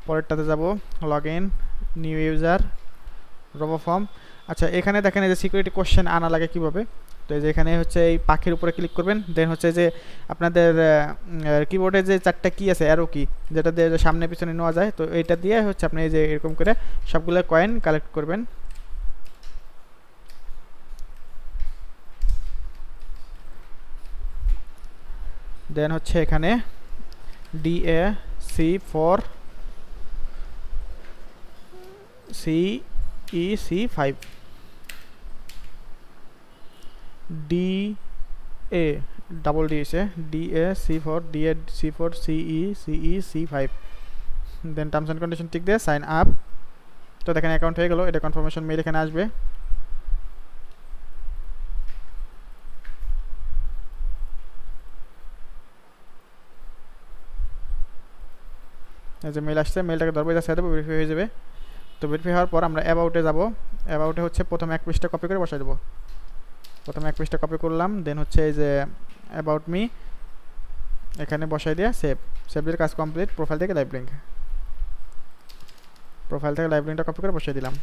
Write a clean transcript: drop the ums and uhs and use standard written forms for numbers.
পরেরটাতে যাব, log in, new user, রোবোফর্ম। আচ্ছা এখানে দেখেন এই যে সিকিউরিটি কোশ্চেন আনা লাগে কিভাবে। তো এই যে এখানে হচ্ছে এই পাখির উপরে ক্লিক করবেন, দেন হচ্ছে যে আপনাদের কিবোর্ডে যে চারটা কি আছে অ্যারো কি, যেটা দিয়ে সামনে পিছনে নেওয়া যায়, তো এইটা দিয়ে হচ্ছে আপনি এই যে এরকম করে সবগুলো কয়েন কালেক্ট করবেন। দেন হচ্ছে এখানে DAC4 CEC5 DA double D এসে DAC4 CEC5, then terms and condition tick দিয়ে সাইন আপ। তো দেখেন অ্যাকাউন্ট হয়ে গেল, এটা কনফার্মেশন মেইল এখানে আসবে। এই যে মেইল আসছে, মেইলটাকে ধরবো, এটা সাথে ভেরিফাই হয়ে যাবে। তো ভেরিফাই হওয়ার পর আমরা অ্যাবাউটে যাব। অ্যাবাউটে হচ্ছে প্রথম এক পৃষ্ঠা কপি করে বসাই দেবো। প্রথমে এক পৃষ্ঠা কপি করলাম, দেন হচ্ছে এই যে অ্যাবাউট মি এখানে বসাই দিয়ে সেভ এর কাজ কমপ্লিট। প্রোফাইল থেকে লাইভ লিঙ্ক, প্রোফাইল থেকে লাইভ লিঙ্কটা কপি করে বসিয়ে দিলাম।